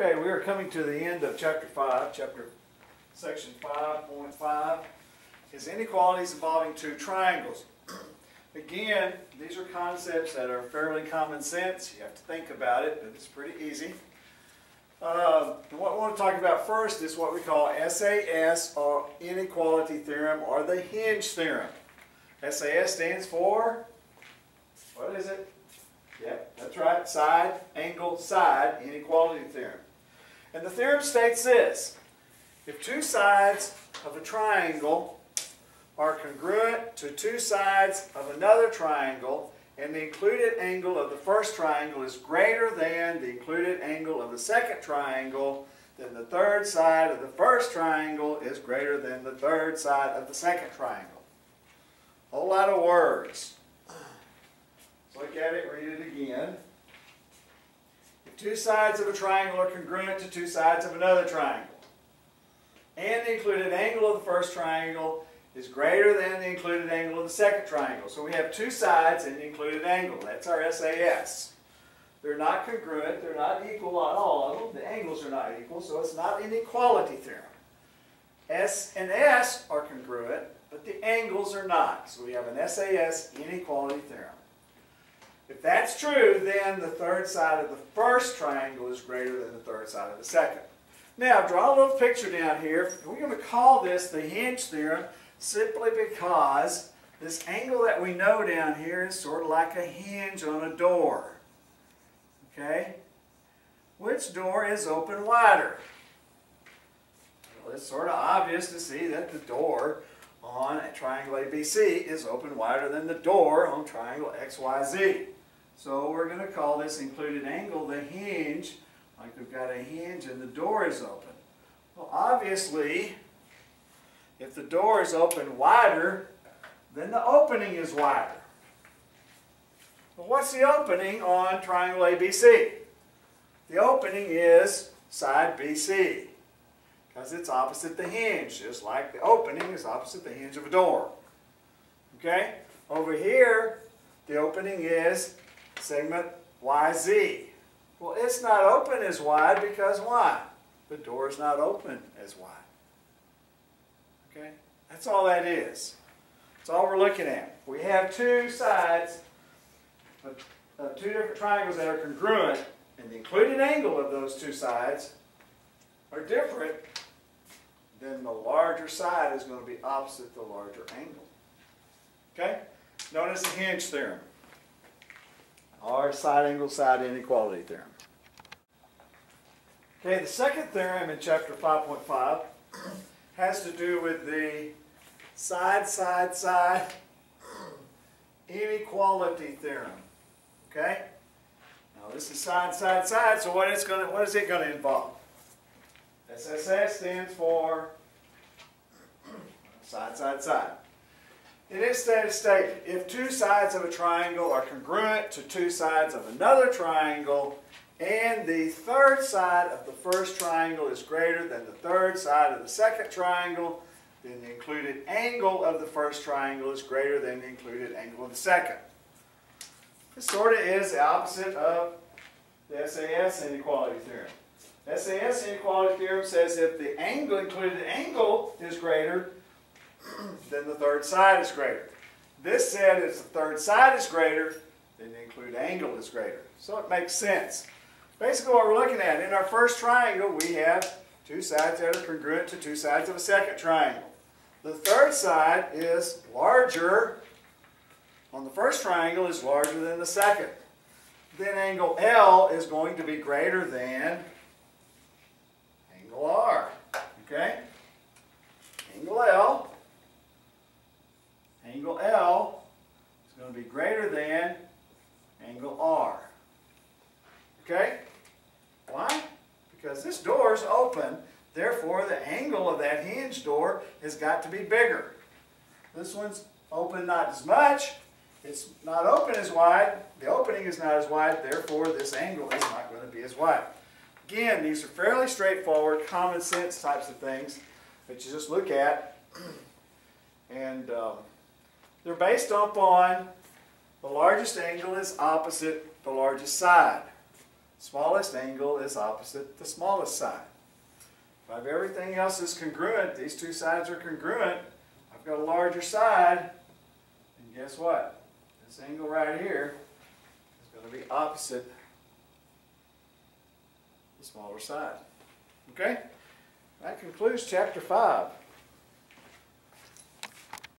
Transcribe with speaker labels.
Speaker 1: Okay, we are coming to the end of Chapter 5, Section 5.5 is inequalities involving two triangles. Again, these are concepts that are fairly common sense. You have to think about it, but it's pretty easy. What we want to talk about first is what we call Sas or Inequality Theorem or the Hedge Theorem. Sas stands for, what is it? Yep, that's right, side, angle, side, inequality theorem. And the theorem states this: if two sides of a triangle are congruent to two sides of another triangle, and the included angle of the first triangle is greater than the included angle of the second triangle, then the third side of the first triangle is greater than the third side of the second triangle. A whole lot of words. Look at it, read it again. If two sides of a triangle are congruent to two sides of another triangle, and the included angle of the first triangle is greater than the included angle of the second triangle. So we have two sides and the included angle. That's our SAS. They're not congruent. They're not equal on all of them. The angles are not equal, so it's not an inequality theorem. S and S are congruent, but the angles are not. So we have an SAS inequality theorem. If that's true, then the third side of the first triangle is greater than the third side of the second. Now, draw a little picture down here. We're going to call this the Hedge theorem simply because this angle that we know down here is sort of like a hinge on a door. Okay? Which door is open wider? Well, it's sort of obvious to see that the door on a triangle ABC is open wider than the door on triangle XYZ. So we're going to call this included angle the hinge, like we've got a hinge and the door is open. Well, obviously, if the door is open wider, then the opening is wider. Well, what's the opening on triangle ABC? The opening is side BC, because it's opposite the hinge, just like the opening is opposite the hinge of a door. Okay? Over here, the opening is segment YZ. Well, it's not open as wide because why? The door is not open as wide. Okay? That's all that is. That's all we're looking at. We have two sides of two different triangles that are congruent, and the included angle of those two sides are different, then the larger side is going to be opposite the larger angle. Okay? Known as the Hedge theorem, or side angle side inequality theorem. Okay, the second theorem in chapter 5.5 has to do with the side inequality theorem. Okay? Now this is side, so what is it going to involve? SSS stands for side. It is stated, if two sides of a triangle are congruent to two sides of another triangle, and the third side of the first triangle is greater than the third side of the second triangle, then the included angle of the first triangle is greater than the included angle of the second. This sort of is the opposite of the SAS inequality theorem. SAS inequality theorem says if the included angle is greater, then the third side is greater. This said if the third side is greater, then the included angle is greater. So it makes sense. Basically what we're looking at, in our first triangle, we have two sides that are congruent to two sides of a second triangle. The third side is larger, on the first triangle, is larger than the second. Then angle L is going to be greater than angle R. Okay? Angle L is going to be greater than angle R. Okay? Why? Because this door is open, therefore the angle of that hinge door has got to be bigger. This one's open not as much, it's not open as wide, the opening is not as wide, therefore this angle is not going to be as wide. Again, these are fairly straightforward, common sense types of things that you just look at, and they're based upon the largest angle is opposite the largest side. smallest angle is opposite the smallest side. If I have everything else is congruent, these two sides are congruent, I've got a larger side, and guess what? This angle right here is going to be opposite the smaller side. Okay? That concludes chapter 5.